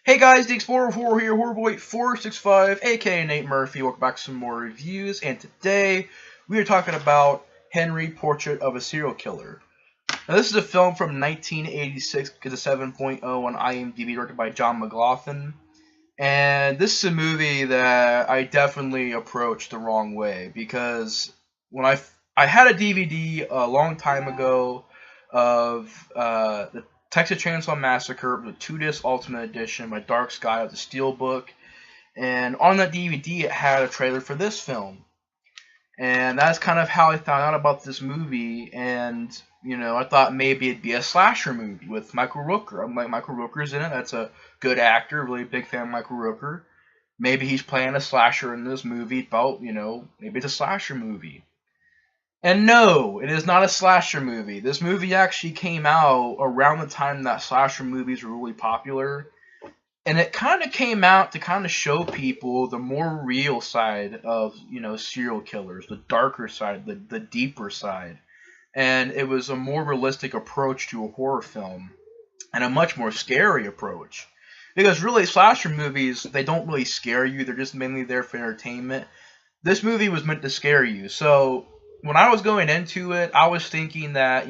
Hey guys, the Explorer 4 here, Horrorboy465, aka Nate Murphy. Welcome back to some more reviews, and today we are talking about Henry, Portrait of a Serial Killer. Now this is a film from 1986, gets a 7.0 on IMDb, directed by John McLaughlin. And this is a movie that I definitely approached the wrong way, because when I had a DVD a long time ago of the Texas Chainsaw Massacre, the 2-disc Ultimate Edition by Dark Sky of the Steelbook, and on that DVD it had a trailer for this film. And that's kind of how I found out about this movie, and I thought maybe it'd be a slasher movie with Michael Rooker. I'm like, Michael Rooker's in it, that's a good actor, really big fan of Michael Rooker. Maybe he's playing a slasher in this movie about, maybe it's a slasher movie. And no, it is not a slasher movie. This movie actually came out around the time that slasher movies were really popular. And it kind of came out to kind of show people the more real side of, serial killers, the darker side, the deeper side. And it was a more realistic approach to a horror film, and a much more scary approach. Because really, slasher movies, they don't really scare you, they're just mainly there for entertainment. This movie was meant to scare you, so when I was going into it, I was thinking that,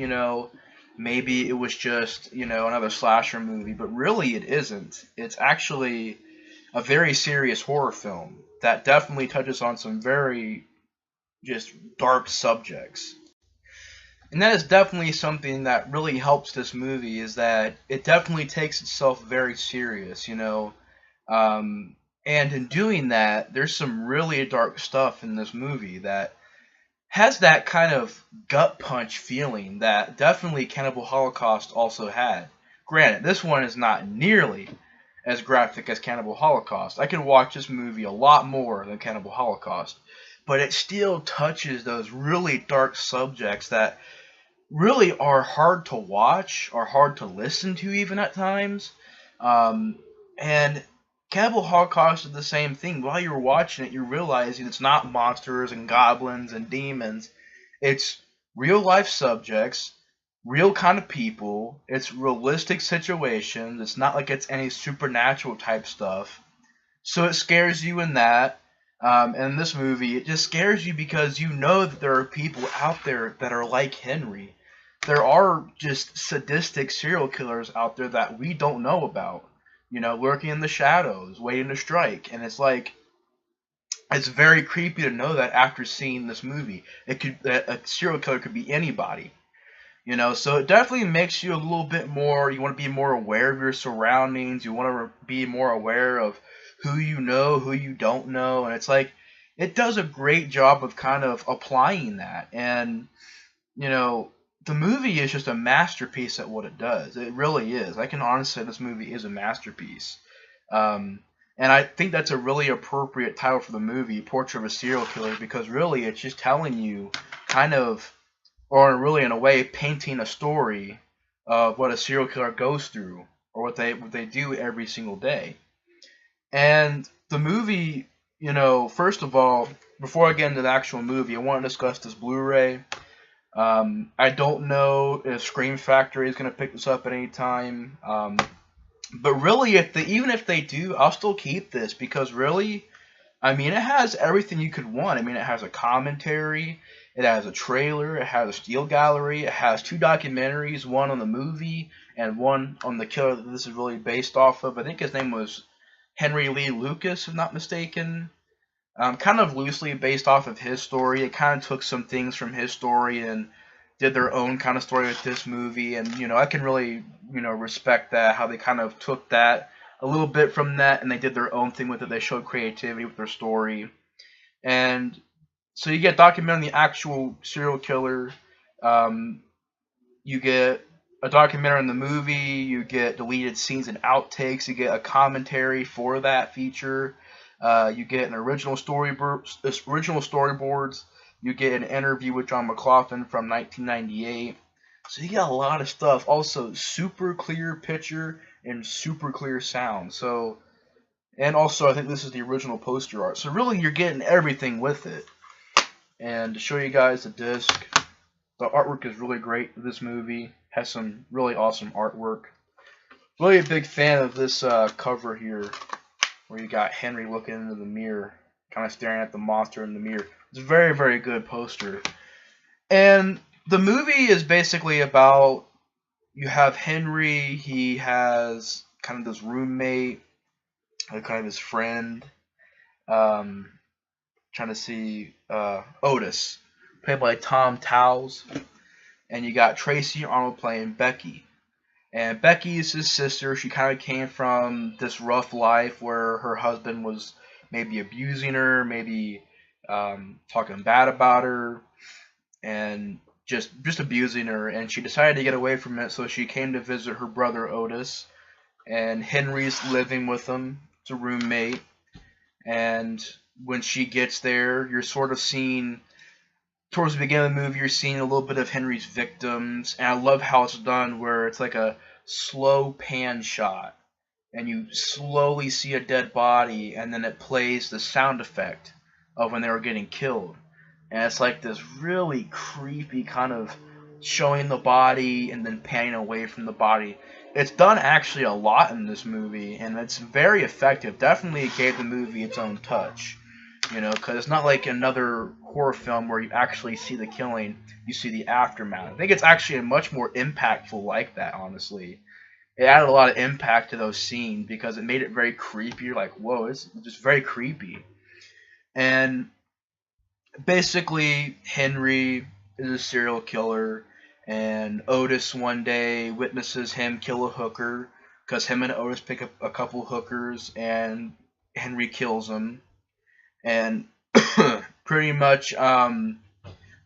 maybe it was just, another slasher movie, but really it isn't. It's actually a very serious horror film that definitely touches on some very just dark subjects. And that is definitely something that really helps this movie, is that it definitely takes itself very serious, and in doing that, there's some really dark stuff in this movie that has that kind of gut punch feeling that definitely Cannibal Holocaust also had. Granted, this one is not nearly as graphic as Cannibal Holocaust. I could watch this movie a lot more than Cannibal Holocaust, but it still touches those really dark subjects that really are hard to watch, are hard to listen to even at times. And Cannibal Holocaust is the same thing. While you're watching it, you're realizing it's not monsters and goblins and demons. It's real life subjects, real kind of people. It's realistic situations. It's not like it's any supernatural type stuff. So it scares you in that. And in this movie, it just scares you because you know that there are people out there that are like Henry. There are just sadistic serial killers out there that we don't know about. Lurking in the shadows, waiting to strike. And it's like, it's very creepy to know that after seeing this movie. A serial killer could be anybody. So it definitely makes you a little bit more, you want to be more aware of your surroundings. You want to be more aware of who you know, who you don't know. And it's like, it does a great job of kind of applying that. And, the movie is just a masterpiece at what it does. It really is. I can honestly say this movie is a masterpiece. And I think that's a really appropriate title for the movie, Portrait of a Serial Killer, because really it's just telling you kind of, or really in a way, painting a story of what a serial killer goes through, or what they do every single day. And the movie, first of all, before I get into the actual movie, I want to discuss this Blu-ray. I don't know if Scream Factory is going to pick this up at any time. But really, even if they do, I'll still keep this, because really, it has everything you could want. It has a commentary, it has a trailer, it has a steel gallery, it has 2 documentaries, one on the movie and one on the killer that this is really based off of. I think his name was Henry Lee Lucas, if I'm not mistaken. Kind of loosely based off of his story. It kind of took some things from his story and did their own kind of story with this movie. And, I can really, respect that, how they kind of took that a little bit from that and they did their own thing with it. They showed creativity with their story. And so you get documenting the actual serial killer. You get a documentary in the movie. You get deleted scenes and outtakes. You get a commentary for that feature. You get an original storyboards. You get an interview with John McLaughlin from 1998. So you got a lot of stuff. Also, super clear picture and super clear sound. So, and also I think this is the original poster art. So really, you're getting everything with it. And to show you guys the disc, the artwork is really great. This movie has some really awesome artwork. Really a big fan of this cover here, where you got Henry looking into the mirror, kind of staring at the monster in the mirror. It's a very, very good poster. And the movie is basically about, you have Henry, he has kind of this roommate, kind of his friend, um, trying to see Otis, played by Tom Towles, and you got Tracy Arnold playing Becky. And Becky is his sister. She kind of came from this rough life where her husband was maybe abusing her, maybe talking bad about her, and just abusing her. And she decided to get away from it, so she came to visit her brother Otis. And Henry's living with them. It's a roommate. And when she gets there, you're sort of seeing, towards the beginning of the movie, you're seeing a little bit of Henry's victims, and I love how it's done, where it's like a slow pan shot, and you slowly see a dead body, and then it plays the sound effect of when they were getting killed, and it's like this really creepy kind of showing the body and then panning away from the body. It's done actually a lot in this movie, and it's very effective. Definitely gave the movie its own touch. You know, because it's not like another horror film where you actually see the killing, you see the aftermath. I think it's actually much more impactful like that, honestly. It added a lot of impact to those scenes because it made it very creepy. You're like, whoa, it's just very creepy. And basically, Henry is a serial killer, and Otis one day witnesses him kill a hooker because him and Otis pick up a couple hookers, and Henry kills him. And pretty much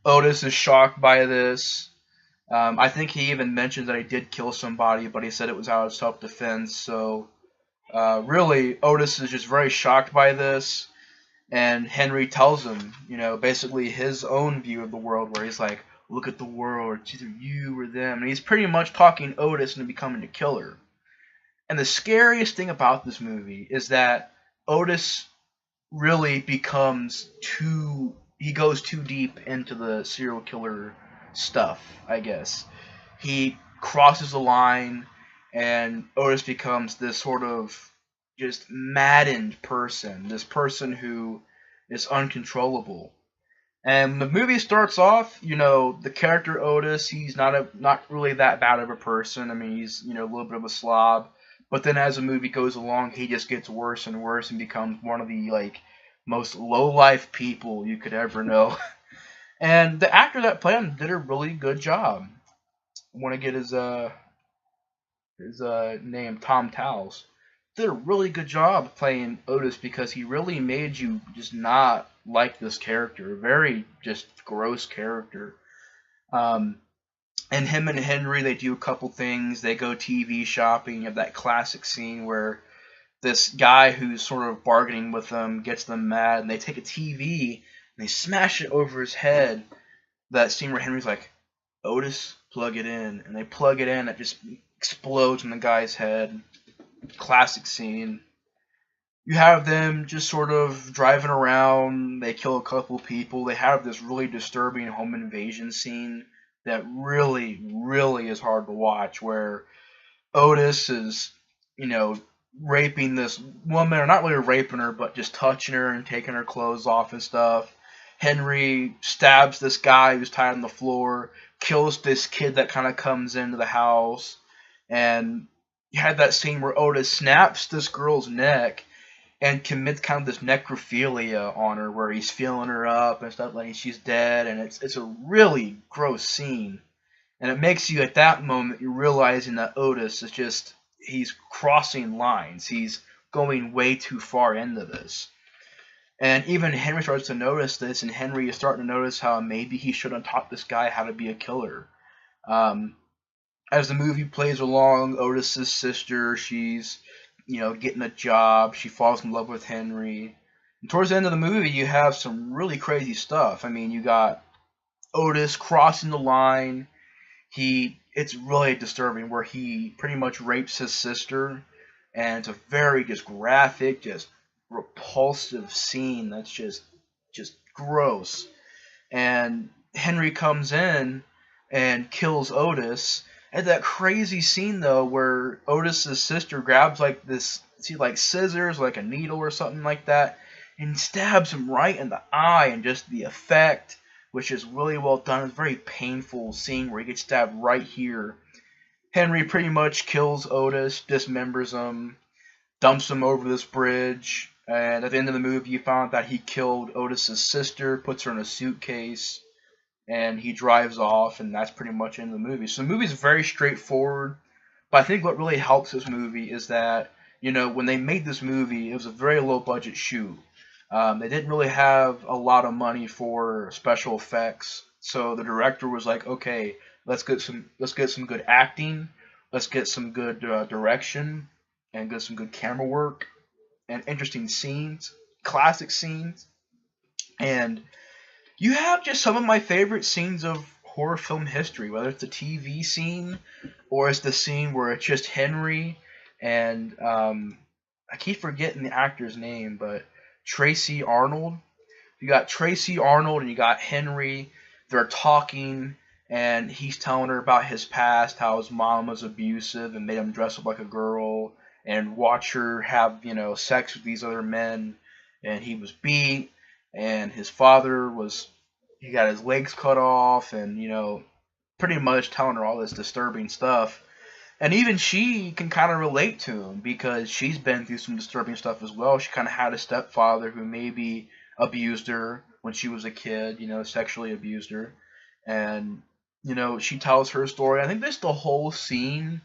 Otis is shocked by this. I think he even mentioned that he did kill somebody, but he said it was out of self-defense. So really, Otis is just very shocked by this. And Henry tells him, you know, basically his own view of the world, where he's like, look at the world, it's either you or them. And he's pretty much talking Otis into becoming a killer. And the scariest thing about this movie is that Otis really becomes he goes too deep into the serial killer stuff, I guess. He crosses the line, and Otis becomes this sort of just maddened person, this person who is uncontrollable. And the movie starts off, you know, the character Otis, he's not really that bad of a person. I mean, he's, you know, a little bit of a slob. But then as the movie goes along, he just gets worse and worse and becomes one of the like most low-life people you could ever know. And the actor that played him did a really good job. I want to get his name, Tom Towles. Did a really good job playing Otis because he really made you just not like this character. A very just gross character. And him and Henry, they do a couple things. They go TV shopping. You have that classic scene where this guy who's sort of bargaining with them gets them mad, and they take a TV and they smash it over his head. That scene where Henry's like, Otis, plug it in. And they plug it in, it just explodes in the guy's head. Classic scene. You have them just sort of driving around. They kill a couple people. They have this really disturbing home invasion scene that really, really is hard to watch, where Otis is, you know, raping this woman, or not really raping her, but just touching her and taking her clothes off and stuff. Henry stabs this guy who's tied on the floor, kills this kid that kind of comes into the house, and you had that scene where Otis snaps this girl's neck and commits kind of this necrophilia on her, where he's feeling her up and stuff, like she's dead, and it's a really gross scene. And it makes you, at that moment, you're realizing that Otis is just, he's crossing lines. He's going way too far into this. And even Henry starts to notice this, and Henry is starting to notice how maybe he should have taught this guy how to be a killer. As the movie plays along, Otis's sister, she's, you know, getting a job. She falls in love with Henry. And towards the end of the movie, you have some really crazy stuff. I mean, you got Otis crossing the line. It's really disturbing, where he pretty much rapes his sister, and it's a very just graphic, just repulsive scene that's just gross. And Henry comes in and kills Otis, And that crazy scene though, where Otis's sister grabs like this, see like scissors, like a needle or something like that, and stabs him right in the eye, and just the effect, which is really well done. It's a very painful scene where he gets stabbed right here. Henry pretty much kills Otis, dismembers him, dumps him over this bridge, and at the end of the movie, you found out that he killed Otis's sister, puts her in a suitcase, and he drives off, and that's pretty much in the movie. So the movie's very straightforward, but I think what really helps this movie is that, when they made this movie, it was a very low budget shoot. They didn't really have a lot of money for special effects, so the director was like, okay, let's get some good acting, let's get some good direction, and get some good camera work and interesting scenes, classic scenes, and you have just some of my favorite scenes of horror film history, whether it's the TV scene or it's the scene where it's just Henry and I keep forgetting the actor's name, but Tracy Arnold. You got Tracy Arnold and you got Henry. They're talking and he's telling her about his past, how his mom was abusive and made him dress up like a girl and watch her have, sex with these other men, and he was beat, and his father was, he got his legs cut off, and pretty much telling her all this disturbing stuff. And even she can kind of relate to him because she's been through some disturbing stuff as well. She kind of had a stepfather who maybe abused her when she was a kid, sexually abused her. And, she tells her story. I think the whole scene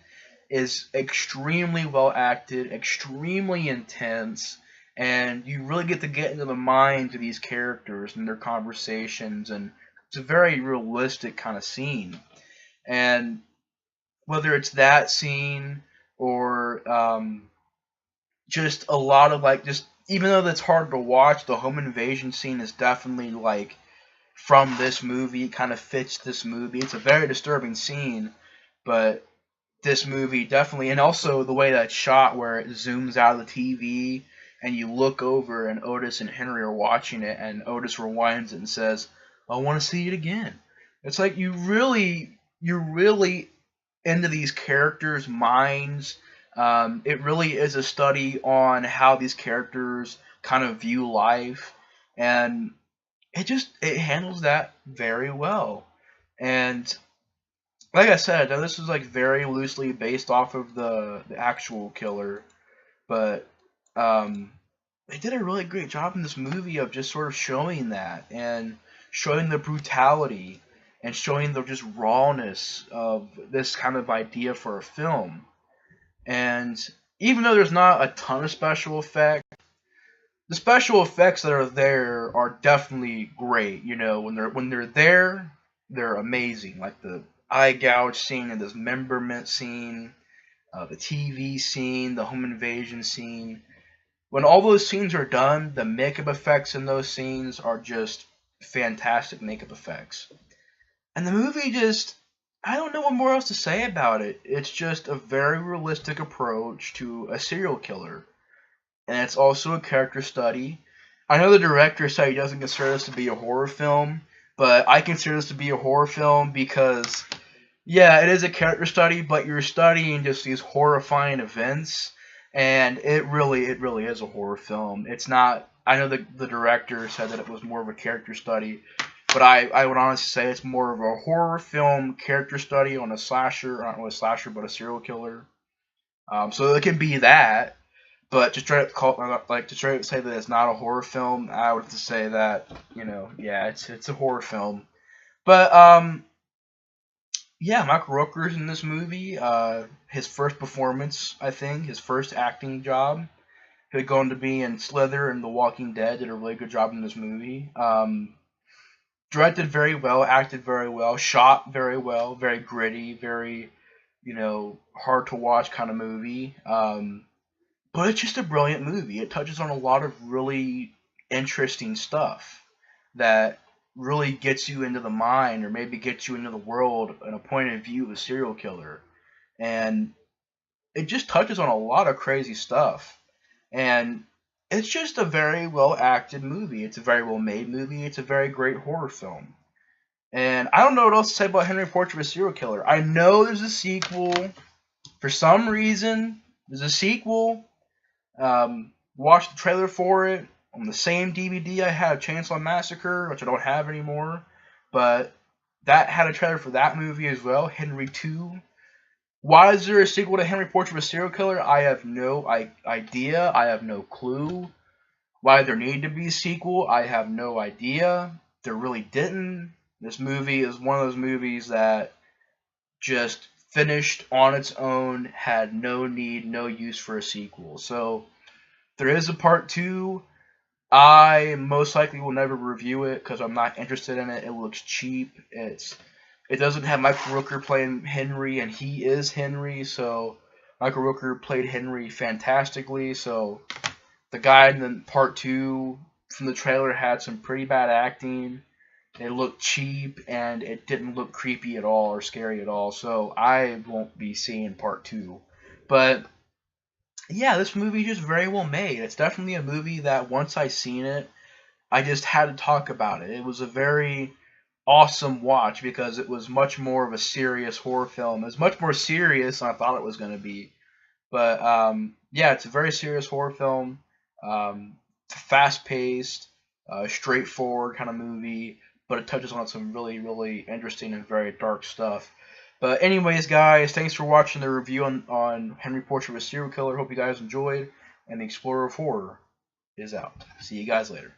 is extremely well acted, extremely intense, and you really get into the minds of these characters and their conversations, and it's a very realistic kind of scene. And whether it's that scene or just a lot of just even though that's hard to watch, the home invasion scene is definitely from this movie. It kind of fits this movie. It's a very disturbing scene, but this movie definitely, and also the way that's shot, where it zooms out of the TV and you look over and Otis and Henry are watching it, and Otis rewinds it and says, "I want to see it again." It's like you're really into these characters' minds. It really is a study on how these characters kind of view life, and it handles that very well. And like I said, now this is very loosely based off of the actual killer, but they did a really great job in this movie of just sort of showing that and showing the brutality and showing the just rawness of this kind of idea for a film. And even though there's not a ton of special effects, the special effects that are there are definitely great. When they're there, they're amazing. Like the eye gouge scene and dismemberment scene, the TV scene, the home invasion scene. When all those scenes are done, the makeup effects in those scenes are just fantastic makeup effects. And the movie just, I don't know what more else to say about it. It's just a very realistic approach to a serial killer. And it's also a character study. I know the director said he doesn't consider this to be a horror film, but I consider this to be a horror film because, yeah, it is a character study, but you're studying just these horrifying events, and it really is a horror film. It's not. I know the director said that it was more of a character study, but I would honestly say it's more of a horror film character study on a slasher, not really a slasher, but a serial killer. So it can be that, but to try to say that it's not a horror film, I would have to say that yeah, it's a horror film. But yeah, Michael Rooker's in this movie. His first performance, I think, his first acting job. He had gone to be in Slither and The Walking Dead. Did a really good job in this movie. Directed very well, acted very well, shot very well, very gritty, very hard to watch kind of movie. But it's just a brilliant movie. It touches on a lot of really interesting stuff that really gets you into the mind, or maybe gets you into the world and a point of view of a serial killer. And it just touches on a lot of crazy stuff. And it's just a very well acted movie. It's a very well made movie. It's a very great horror film. And I don't know what else to say about Henry Portrait of a Serial Killer. I know there's a sequel. For some reason, there's a sequel. Watched the trailer for it on the same DVD I had Chainsaw Massacre, which I don't have anymore. But that had a trailer for that movie as well, Henry 2. Why is there a sequel to Henry Portrait of a Serial Killer? I have no idea. I have no clue. Why there need to be a sequel, I have no idea. There really didn't. This movie is one of those movies that just finished on its own, had no need, no use for a sequel. So there is a part 2. I most likely will never review it because I'm not interested in it. It looks cheap. It doesn't have Michael Rooker playing Henry, and he is Henry. So Michael Rooker played Henry fantastically. So the guy in the part 2 from the trailer had some pretty bad acting. It looked cheap, and it didn't look creepy at all or scary at all. So I won't be seeing part 2. But yeah, this movie is just very well made. It's definitely a movie that once I seen it, I just had to talk about it. It was a very awesome watch because it was much more of a serious horror film. It was much more serious than I thought it was going to be. But yeah, it's a very serious horror film. Fast-paced, straightforward kind of movie, but it touches on some really, really interesting and very dark stuff. But anyways, guys, thanks for watching the review on Henry Portrait of a Serial Killer. Hope you guys enjoyed, and the Explorer of Horror is out. See you guys later.